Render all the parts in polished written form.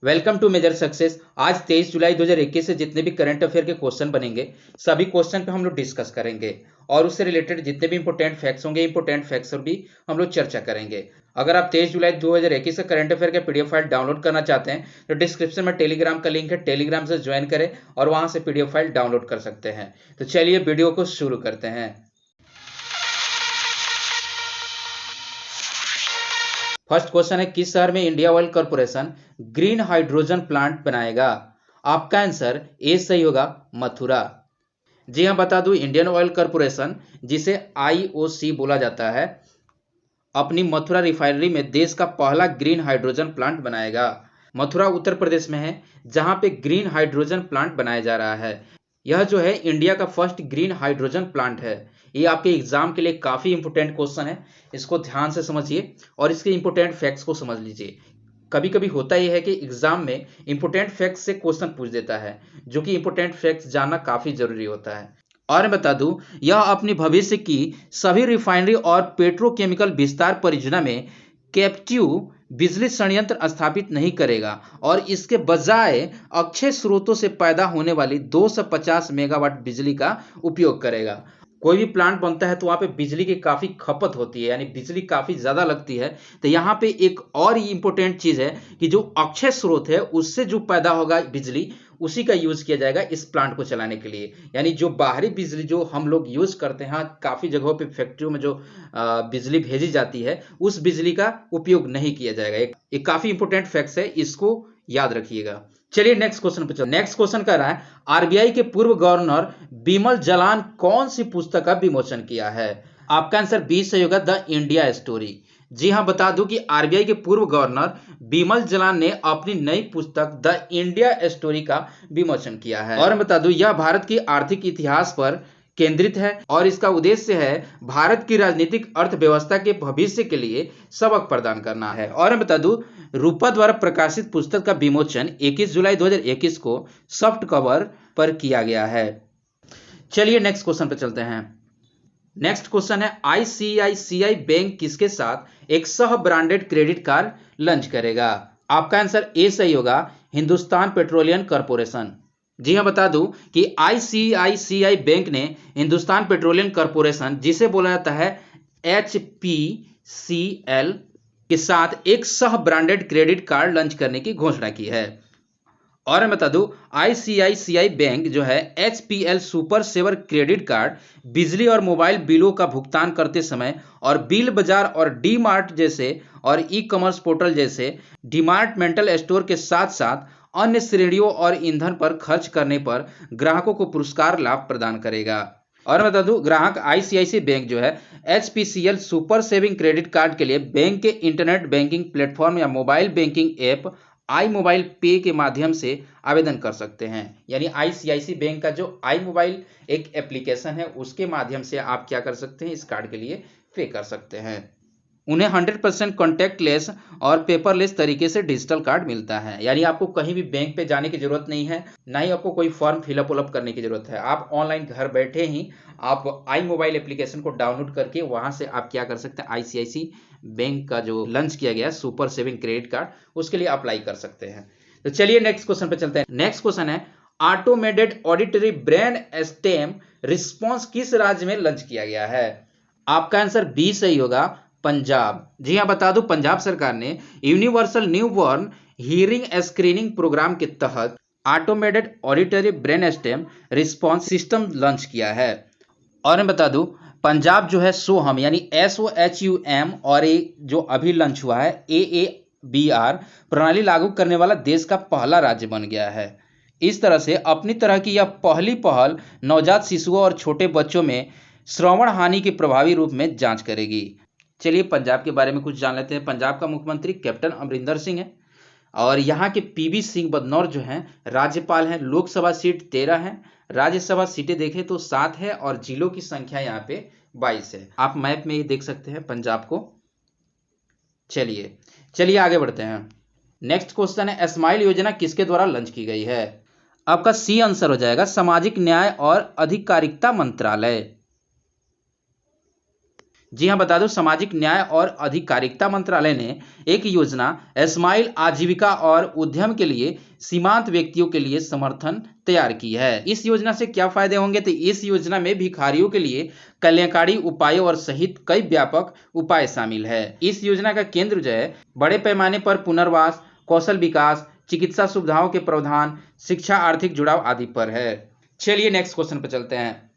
Welcome to major success. आज 23 जुलाई 2021 से जितने भी करंट अफेयर के क्वेश्चन बनेंगे सभी क्वेश्चन पे हम लोग डिस्कस करेंगे और उससे रिलेटेड जितने भी इंपॉर्टेंट फैक्ट्स होंगे इंपॉर्टेंट फैक्ट्स पर भी हम लोग चर्चा करेंगे। अगर आप 23 जुलाई 2021 का करंट अफेयर का पीडीएफ फाइल डाउनलोड करना चाहते हैं तो डिस्क्रिप्शन में टेलीग्राम का लिंक है, टेलीग्राम से ज्वाइन करें और वहां से पीडीएफ फाइल डाउनलोड कर सकते हैं। तो चलिए वीडियो को शुरू करते हैं। फर्स्ट क्वेश्चन है, किस शहर में India oil corporation green hydrogen plant बनाएगा? आपका आंसर ए सही होगा, मथुरा। जी हां, बता दूं इंडियन ऑयल कॉर्पोरेशन जिसे आईओसी बोला जाता है अपनी मथुरा रिफाइनरी में देश का पहला ग्रीन हाइड्रोजन प्लांट बनाएगा। मथुरा उत्तर प्रदेश में है जहां पे ग्रीन हाइड्रोजन प्लांट बनाया जा रहा है। यह जो है इंडिया का फर्स्ट ग्रीन हाइड्रोजन प्लांट है। ये आपके एग्जाम के लिए काफी इंपोर्टेंट क्वेश्चन है, इसको ध्यान से समझिए और इसके इंपोर्टेंट फैक्ट्स को समझ लीजिए। कभी कभी होता यह है कि एग्जाम में इंपोर्टेंट फैक्ट्स से क्वेश्चन पूछ देता है, जो कि इंपोर्टेंट फैक्ट्स जानना काफी जरूरी होता है। और मैं बता दूं, यह अपनी भविष्य की सभी रिफाइनरी और पेट्रोकेमिकल विस्तार परियोजना में कैप्टिव बिजली संयंत्र स्थापित नहीं करेगा और इसके बजाय अक्षय स्रोतों से पैदा होने वाली 250 मेगावाट बिजली का उपयोग करेगा। कोई भी प्लांट बनता है तो वहां पे बिजली की काफी खपत होती है, यानी बिजली काफी ज्यादा लगती है। तो यहाँ पे एक और ही इंपॉर्टेंट चीज है कि जो अक्षय स्रोत है उससे जो पैदा होगा बिजली, उसी का यूज किया जाएगा इस प्लांट को चलाने के लिए। यानी जो बाहरी बिजली जो हम लोग यूज करते हैं, काफी जगहों पे फैक्ट्रियों में जो बिजली भेजी जाती है उस बिजली का उपयोग नहीं किया जाएगा। एक काफी इंपॉर्टेंट फैक्ट है, इसको याद रखिएगा। चलिए नेक्स्ट क्वेश्चन पे चलो। नेक्स्ट क्वेश्चन कर रहा है, आरबीआई के पूर्व गवर्नर बिमल जलान कौन सी पुस्तक का विमोचन किया है? आपका आंसर बी सही होगा, द इंडिया स्टोरी। जी हां, बता दूं कि आरबीआई के पूर्व गवर्नर बिमल जलान ने अपनी नई पुस्तक द इंडिया स्टोरी का विमोचन किया है। और बता दूं, यह भारत की आर्थिक इतिहास पर केंद्रित है और इसका उद्देश्य है भारत की राजनीतिक अर्थव्यवस्था के भविष्य के लिए सबक प्रदान करना है। और बता दूं, रूपा द्वारा प्रकाशित पुस्तक का विमोचन 21 जुलाई 2021 को सॉफ्ट कवर पर किया गया है। चलिए नेक्स्ट क्वेश्चन पर चलते हैं। नेक्स्ट क्वेश्चन है, आईसीआईसीआई बैंक किसके साथ एक सह ब्रांडेड क्रेडिट कार्ड लॉन्च करेगा? आपका आंसर ए सही होगा, हिंदुस्तान पेट्रोलियम कॉर्पोरेशन। जी हां, बता दूं कि आईसीआईसीआई बैंक ने हिंदुस्तान पेट्रोलियम कॉर्पोरेशन, जिसे बोला जाता है एचपीसीएल, के साथ एक सह ब्रांडेड क्रेडिट कार्ड लॉन्च करने की घोषणा की है। और मैं बता दूं, आईसीआईसीआई बैंक जो है HPL super saver credit card बिजली और मोबाइल बिलों का भुगतान करते समय और बिल बाजार और डी मार्ट जैसे और ई कॉमर्स पोर्टल जैसे डिपार्टमेंटल स्टोर के साथ साथ अन्य श्रेणियों और ईंधन पर खर्च करने पर ग्राहकों को पुरस्कार लाभ प्रदान करेगा। और बता दूं, ग्राहक आईसीआईसी बैंक जो है HPCL super saving credit card के लिए बैंक के इंटरनेट बैंकिंग प्लेटफॉर्म या मोबाइल बैंकिंग ऐप आई मोबाइल पे के माध्यम से आवेदन कर सकते हैं। यानी आईसीआईसी बैंक का जो आई मोबाइल एक एप्लीकेशन है उसके माध्यम से आप क्या कर सकते हैं, इस कार्ड के लिए पे कर सकते हैं। उन्हें 100% कॉन्टैक्टलेस और पेपरलेस तरीके से डिजिटल कार्ड मिलता है। यानी आपको कहीं भी बैंक पे जाने की जरूरत नहीं है, ना ही आपको कोई फॉर्म फिलअप करने की जरूरत है। आप ऑनलाइन घर बैठे ही आप आई मोबाइल एप्लीकेशन को डाउनलोड करके वहां से आप क्या कर सकते हैं, आईसीआईसी बैंक का जो लॉन्च किया गया सुपर सेविंग क्रेडिट कार्ड, उसके लिए अप्लाई कर सकते हैं। तो चलिए नेक्स्ट क्वेश्चन पे चलते हैं। नेक्स्ट क्वेश्चन है, automated auditory brain stem response किस राज्य में लॉन्च किया गया है? आपका आंसर बी सही होगा, पंजाब। जी हां, बता दूं, पंजाब सरकार ने universal newborn hearing screening program के तहत automated auditory brain stem response system launch किया है। और मैं बता दूं, पंजाब जो है सोहम यानी SOHUM और जो अभी लॉन्च हुआ है AABR प्रणाली लागू करने वाला देश का पहला राज्य बन गया है। इस तरह से अपनी तरह की यह पहली पहल नवजात शिशुओं और छोटे बच्चों में श्रवण हानि की प्रभावी रूप में जांच करेगी। चलिए पंजाब के बारे में कुछ जान लेते हैं। पंजाब का मुख्यमंत्री कैप्टन अमरिंदर सिंह है और यहाँ के पीवी सिंह बदनौर जो हैं राज्यपाल हैं। लोकसभा सीट 13 है, राज्यसभा सीटें देखें तो 7 है और जिलों की संख्या यहाँ पे 22 है। आप मैप में ये देख सकते हैं पंजाब को। चलिए आगे बढ़ते हैं। नेक्स्ट क्वेश्चन है, स्माइल योजना किसके द्वारा लॉन्च की गई है? आपका सी आंसर हो जाएगा, सामाजिक न्याय और अधिकारिता मंत्रालय। जी हाँ, बता दूं सामाजिक न्याय और अधिकारिता मंत्रालय ने एक योजना स्माइल आजीविका और उद्यम के लिए सीमांत व्यक्तियों के लिए समर्थन तैयार की है। इस योजना से क्या फायदे होंगे, तो इस योजना में भिखारियों के लिए कल्याणकारी उपायों और सहित कई व्यापक उपाय शामिल है। इस योजना का केंद्र जो है बड़े पैमाने पर पुनर्वास, कौशल विकास, चिकित्सा सुविधाओं के प्रावधान, शिक्षा, आर्थिक जुड़ाव आदि पर है। चलिए नेक्स्ट क्वेश्चन पर चलते हैं।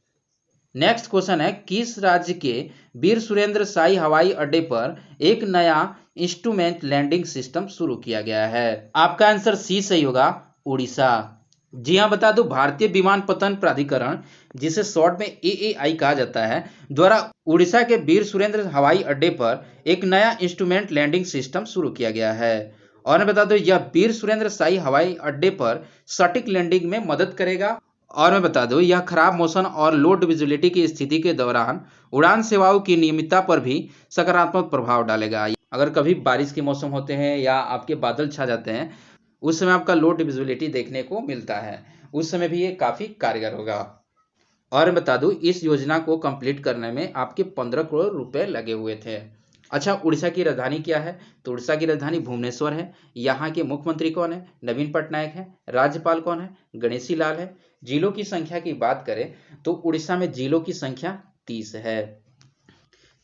नेक्स्ट क्वेश्चन है, किस राज्य के वीर सुरेंद्र शाही हवाई अड्डे पर एक नया इंस्ट्रूमेंट लैंडिंग सिस्टम शुरू किया गया है? आपका आंसर सी सही होगा, उड़ीसा। जी हाँ, बता दो भारतीय विमानपत्तन प्राधिकरण, जिसे शॉर्ट में एएआई कहा जाता है, द्वारा उड़ीसा के वीर सुरेंद्र हवाई अड्डे पर एक नया इंस्ट्रूमेंट लैंडिंग सिस्टम शुरू किया गया है। और मैं बता दो यह वीर सुरेंद्र शाही हवाई अड्डे पर सटीक लैंडिंग में मदद करेगा। और मैं बता दूं यह खराब मौसम और लो विजिबिलिटी की स्थिति के दौरान उड़ान सेवाओं की नियमितता पर भी सकारात्मक प्रभाव डालेगा। अगर कभी बारिश के मौसम होते हैं या आपके बादल छा जाते हैं, उस समय आपका लो विजिबिलिटी देखने को मिलता है, उस समय भी ये काफ़ी कारगर होगा। और मैं बता दूं इस योजना को कंप्लीट करने में आपके 15 करोड़ रुपए लगे हुए थे। अच्छा, उड़ीसा की राजधानी क्या है? तो उड़ीसा की राजधानी भुवनेश्वर है। यहाँ के मुख्यमंत्री कौन है? नवीन पटनायक है। राज्यपाल कौन है? गणेशी लाल है। जिलों की संख्या की बात करें तो उड़ीसा में जिलों की संख्या 30 है।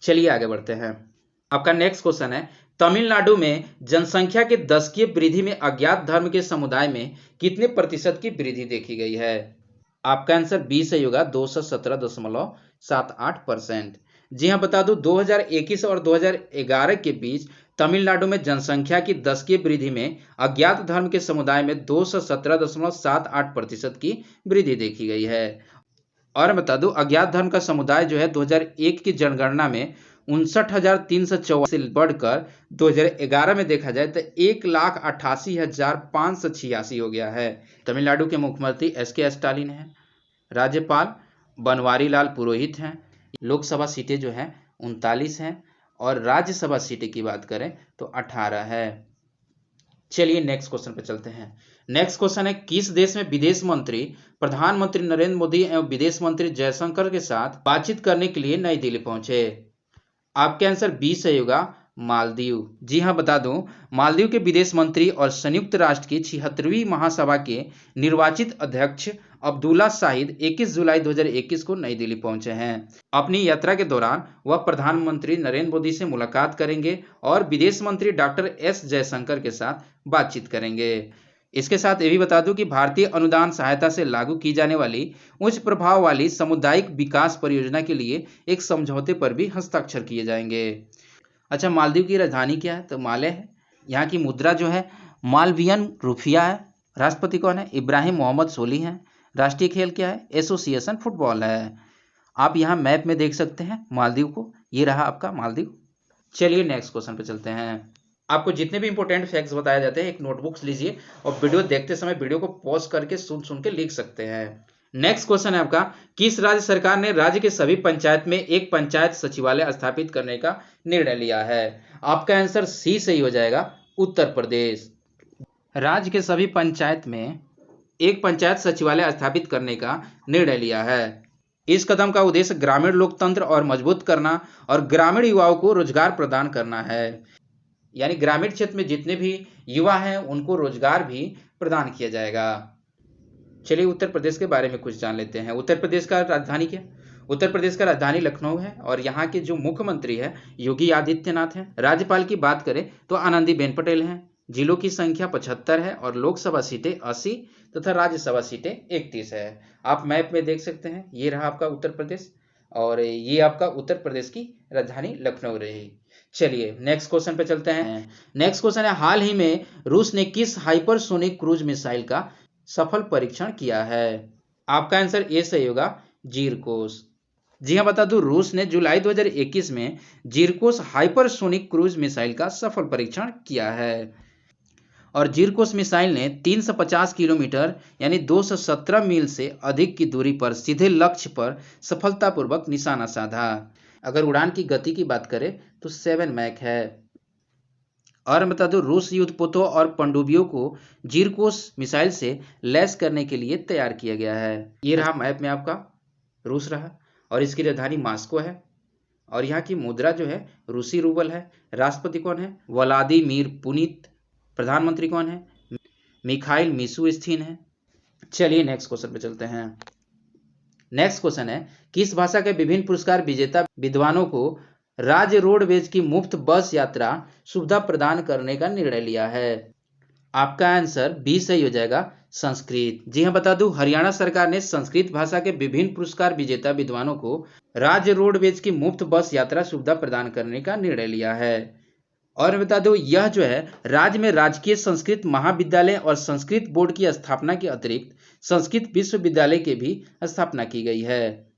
चलिए आगे बढ़ते हैं। आपका नेक्स्ट क्वेश्चन है, तमिलनाडु में जनसंख्या के दशकीय वृद्धि में अज्ञात धर्म के समुदाय में कितने प्रतिशत की वृद्धि देखी गई है? आपका आंसर बी सही होगा, 217.78%। जी हाँ, बता दूं 2021 और 2011 के बीच तमिलनाडु में जनसंख्या की दशकीय वृद्धि में अज्ञात धर्म के समुदाय में 217.78% की वृद्धि देखी गई है। और बता दूं अज्ञात धर्म का समुदाय जो है 2001 की जनगणना में 59,384 से बढ़कर 2011 में देखा जाए तो 1,88,586 हो गया है। तमिलनाडु के मुख्यमंत्री एसके स्टालिन हैं। राज्यपाल बनवारी लाल पुरोहित हैं। लोकसभा सीटें जो हैं 39 हैं और राज्यसभा सीटें की बात करें तो 18 है। चलिए नेक्स्ट क्वेश्चन पे चलते हैं। नेक्स्ट क्वेश्चन है, किस देश में विदेश मंत्री प्रधानमंत्री नरेंद्र मोदी एवं विदेश मंत्री जयशंकर के साथ बातचीत करने के लिए नई दिल्ली पहुंचे? आपके आंसर बी सही होगा, मालदीव। जी हाँ, बता दूं मालदीव के विदेश मंत्री और संयुक्त राष्ट्र की 76वीं महासभा के निर्वाचित अध्यक्ष अब्दुल्ला शाहिद 21 जुलाई 2021 को नई दिल्ली पहुंचे हैं। अपनी यात्रा के दौरान वह प्रधानमंत्री नरेंद्र मोदी से मुलाकात करेंगे और विदेश मंत्री डॉक्टर एस जयशंकर के साथ बातचीत करेंगे। इसके साथ ये भी बता दूं कि भारतीय अनुदान सहायता से लागू की जाने वाली उच्च प्रभाव वाली सामुदायिक विकास परियोजना के लिए एक समझौते पर भी हस्ताक्षर किए जाएंगे। अच्छा, मालदीव की राजधानी क्या है? तो माले है। यहाँ की मुद्रा जो है मालवियन रुपया है। राष्ट्रपति कौन है? इब्राहिम मोहम्मद सोली हैं। राष्ट्रीय खेल क्या है? एसोसिएशन फुटबॉल है। आप यहाँ मैप में देख सकते हैं मालदीव को, ये रहा आपका मालदीव। चलिए नेक्स्ट क्वेश्चन पे चलते हैं। आपको जितने भी इंपॉर्टेंट फैक्ट्स बताए जाते हैं एक नोटबुक्स लीजिए और वीडियो देखते समय वीडियो को पॉज करके सुन के लिख सकते हैं। नेक्स्ट क्वेश्चन है आपका, किस राज्य सरकार ने राज्य के सभी पंचायत में एक पंचायत सचिवालय स्थापित करने का निर्णय लिया है? आपका आंसर सी सही हो जाएगा, उत्तर प्रदेश। राज्य के सभी पंचायत में एक पंचायत सचिवालय स्थापित करने का निर्णय लिया है। इस कदम का उद्देश्य ग्रामीण लोकतंत्र और मजबूत करना और ग्रामीण युवाओं को रोजगार प्रदान करना है। यानी ग्रामीण क्षेत्र में जितने भी युवा हैं उनको रोजगार भी प्रदान किया जाएगा। चलिए उत्तर प्रदेश के बारे में कुछ जान लेते हैं। उत्तर प्रदेश का राजधानी क्या? उत्तर प्रदेश का राजधानी लखनऊ है और यहाँ के जो मुख्यमंत्री है योगी आदित्यनाथ हैं। राज्यपाल की बात करें तो आनंदीबेन पटेल हैं। जिलों की संख्या 75 है और लोकसभा सीटें 80 तथा राज्यसभा सीटें 31 है। आप मैप में देख सकते हैं, ये रहा आपका उत्तर प्रदेश और ये आपका उत्तर प्रदेश की राजधानी लखनऊ रही। चलिए नेक्स्ट क्वेश्चन पे चलते हैं। नेक्स्ट क्वेश्चन है, हाल ही में रूस ने किस हाइपरसोनिक क्रूज मिसाइल का सफल परीक्षण किया है? आपका आंसर ए सही होगा, जीरकोस। जी हाँ, बता दूं रूस ने जुलाई 2021 में जीरकोस हाइपरसोनिक क्रूज मिसाइल का सफल परीक्षण किया है और जीरकोस मिसाइल ने 350 किलोमीटर यानी 217 मील से अधिक की दूरी पर सीधे लक्ष्य पर सफलतापूर्वक निशाना साधा। अगर उड़ान की गति की बात करें तो 7 मैक है। और बता दो रूस युद्धपोतों और पनडुब्बियों को जीरकोस मिसाइल से लैस करने के लिए तैयार किया गया है। ये रहा मैप में आपका रूस रहा और इसकी राजधानी मॉस्को है और यहाँ की मुद्रा जो है रूसी रूबल है। राष्ट्रपति कौन है? Vladimir Putin. प्रधानमंत्री कौन है? मिखाइल मिशुस्तिन है। चलिए नेक्स्ट क्वेश्चन पे चलते हैं। नेक्स्ट क्वेश्चन है, किस भाषा के विभिन्न पुरस्कार विजेता विद्वानों को राज्य रोडवेज की मुफ्त बस यात्रा सुविधा प्रदान करने का निर्णय लिया है? आपका आंसर बी सही हो जाएगा, संस्कृत। जी हाँ, बता दूं, हरियाणा सरकार ने संस्कृत भाषा के विभिन्न पुरस्कार विजेता विद्वानों को राज्य रोडवेज की मुफ्त बस यात्रा सुविधा प्रदान करने का निर्णय लिया है। और बता दूं, यह जो है राज्य में राजकीय संस्कृत महाविद्यालय और संस्कृत बोर्ड की स्थापना के अतिरिक्त संस्कृत विश्वविद्यालय की भी स्थापना की गई है।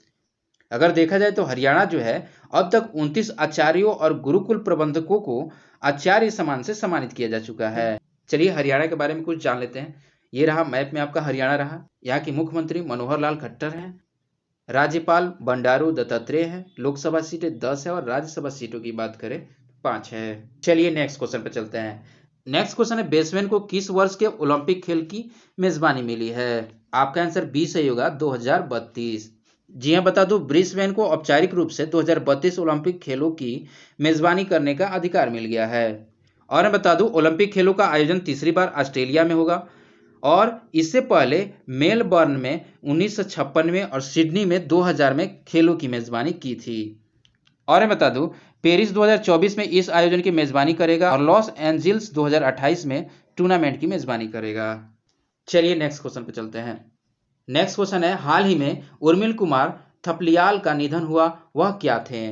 अगर देखा जाए तो हरियाणा जो है अब तक 29 आचार्यों और गुरुकुल प्रबंधकों को आचार्य सम्मान से सम्मानित किया जा चुका है। चलिए हरियाणा के बारे में कुछ जान लेते हैं। ये रहा मैप में आपका हरियाणा रहा। यहाँ की मुख्यमंत्री मनोहर लाल खट्टर हैं। राज्यपाल बंडारू दत्तात्रेय है। लोकसभा सीटें 10 है और राज्यसभा सीटों की बात करें 5 है। चलिए नेक्स्ट क्वेश्चन पर चलते हैं। नेक्स्ट क्वेश्चन है, ब्रिस्बेन को किस वर्ष के ओलंपिक खेल की मेजबानी मिली है? आपका आंसर बी सही होगा, 2032। जी हाँ, बता दूं, ब्रिस्बेन को औपचारिक रूप से 2032 ओलंपिक खेलों की मेजबानी करने का अधिकार मिल गया है। और मैं बता दूं, ओलंपिक खेलों का आयोजन तीसरी बार ऑस्ट्रेलिया में होगा और इससे पहले मेलबर्न में 1956 में और सिडनी में 2000 में खेलों की मेजबानी की थी। और मैं बता दूं, पेरिस 2024 में इस आयोजन की मेजबानी करेगा और लॉस एंजिल्स 2028 में टूर्नामेंट की मेजबानी करेगा। चलिए नेक्स्ट क्वेश्चन पे चलते हैं। नेक्स्ट क्वेश्चन है, हाल ही में उर्मिल कुमार थपलियाल का निधन हुआ, वह क्या थे?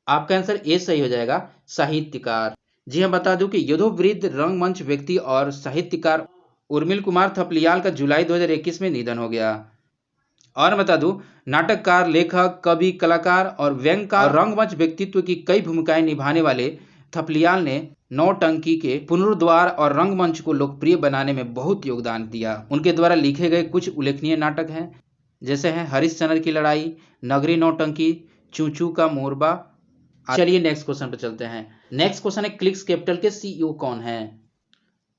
आपका आंसर ए सही हो जाएगा, साहित्यकार। जी हाँ, बता दूं कि यथोवृद्ध रंगमंच व्यक्ति और साहित्यकार उर्मिल कुमार थपलियाल का जुलाई 2021 में निधन हो गया। और बता दूं, नाटककार, लेखक, कवि, कलाकार और व्यंगकार और रंगमंच व्यक्तित्व की कई भूमिकाएं निभाने वाले थपलियाल ने नौटंकी के पुनरुद्धार और रंगमंच को लोकप्रिय बनाने में बहुत योगदान दिया। उनके द्वारा लिखे गए कुछ उल्लेखनीय नाटक हैं, जैसे हैं हरिश्चंद्र की लड़ाई, नगरी नौटंकी, चूचू का मोरबा। चलिए नेक्स्ट क्वेश्चन पर चलते हैं। नेक्स्ट क्वेश्चन है, क्लिक्स कैपिटल के सीईओ कौन है?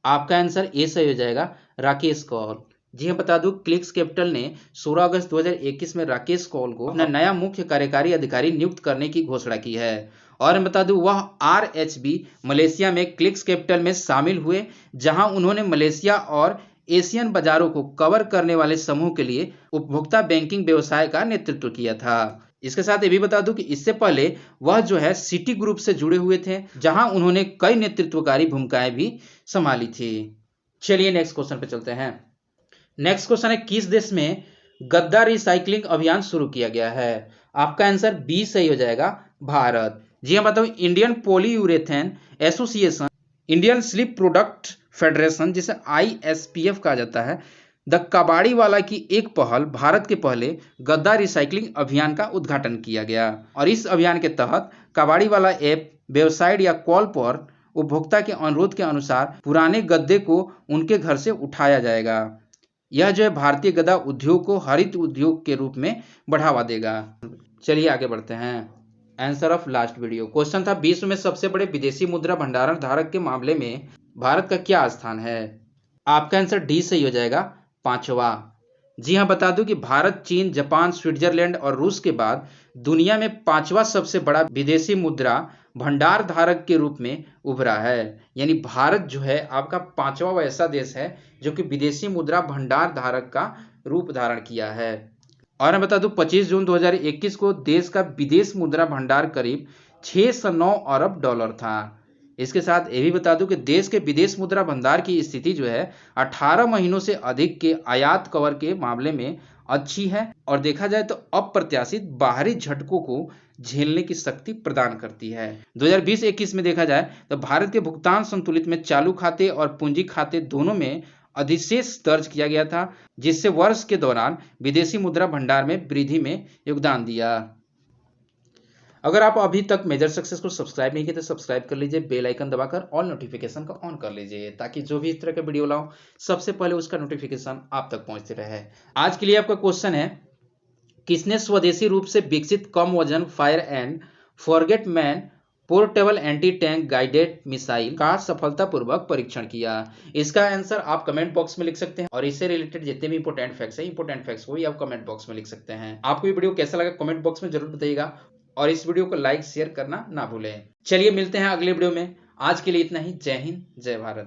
आपका आंसर ए सही हो जाएगा, राकेश कौल। जी हाँ, बता दूं, क्लिक्स कैपिटल ने 16 अगस्त 2021 में राकेश कौल को अपना नया मुख्य कार्यकारी अधिकारी नियुक्त करने की घोषणा की है। और मैं बता दूं, वह RHB मलेशिया में क्लिक्स कैपिटल में शामिल हुए, जहां उन्होंने मलेशिया और एशियन बाजारों को कवर करने वाले समूह के लिए उपभोक्ता बैंकिंग व्यवसाय का नेतृत्व किया था। इसके साथ ये भी बता दूं कि इससे पहले वह जो है सिटी ग्रुप से जुड़े हुए थे, जहां उन्होंने कई नेतृत्वकारी भूमिकाएं भी संभाली थी। चलिए नेक्स्ट क्वेश्चन पे चलते हैं। नेक्स्ट क्वेश्चन है, किस देश में गद्दा रिसाइकलिंग अभियान शुरू किया गया है? आपका आंसर बी सही हो जाएगा, भारत। जी हाँ, बताओ, Indian polyurethane association, Indian sleep product federation, जिसे ISPF कहा जाता है, द कबाड़ीवाला की एक पहल भारत के पहले गद्दा रिसाइकलिंग अभियान का उद्घाटन किया गया। और इस अभियान के तहत कबाड़ीवाला ऐप, वेबसाइट या कॉल पर उपभोक्ता के अनुरोध के अनुसार पुराने गद्दे को उनके घर से उठाया जाएगा। यह जो है भारतीय गद्दा उद्योग को हरित उद्योग के रूप में बढ़ावा देगा। चलिए आगे बढ़ते हैं। Answer of last video question था, विश्व में सबसे बड़े विदेशी मुद्रा भंडारण धारक के मामले में भारत का क्या स्थान है? आपका आंसर डी सही हो जाएगा, 5वां। जी हाँ, बता दूं कि भारत, चीन, जापान, स्विट्जरलैंड और रूस के बाद दुनिया में 5वां सबसे बड़ा विदेशी मुद्रा भंडार धारक के रूप में उभरा है। यानी भारत जो है आपका 5वां ऐसा देश है जो कि विदेशी मुद्रा भंडार धारक का रूप धारण किया है। और मैं बता दूं, 25 जून 2021 को देश का विदेश मुद्रा भंडार करीब 609 अरब डॉलर था। इसके साथ ये भी बता दूं कि देश के विदेश मुद्रा भंडार की स्थिति जो है 18 महीनों से अधिक के आयात कवर के मामले में अच्छी है और देखा जाए तो अप्रत्याशित बाहरी झटकों को झेलने की शक्ति प्रदान करती है। 2020-21 में देखा जाए तो भारत के भुगतान संतुलित में चालू खाते और पूंजी खाते दोनों में अधिशेष दर्ज किया गया था, जिससे वर्ष के दौरान विदेशी मुद्रा भंडार में वृद्धि में योगदान दिया। अगर आप अभी तक मेजर सक्सेस को सब्सक्राइब नहीं किए तो सब्सक्राइब कर लीजिए, बेल आइकन दबाकर ऑल नोटिफिकेशन को ऑन कर लीजिए, ताकि जो भी इस तरह के वीडियो लाऊं सबसे पहले उसका नोटिफिकेशन आप तक पहुंचते रहे। आज के लिए आपका क्वेश्चन है, किसने स्वदेशी रूप से विकसित कम वजन fire and forget man portable anti tank guided missile का सफलतापूर्वक परीक्षण किया? इसका आंसर आप कमेंट बॉक्स में लिख सकते हैं और इससे रिलेटेड जितने भी इंपोर्टेंट फैक्ट्स को भी आप कमेंट बॉक्स में लिख सकते हैं। आपको ये वीडियो कैसा लगा कमेंट बॉक्स में जरूर बताइएगा। और इस वीडियो को लाइक शेयर करना ना भूलें। चलिए मिलते हैं अगले वीडियो में। आज के लिए इतना ही। जय हिंद, जय भारत।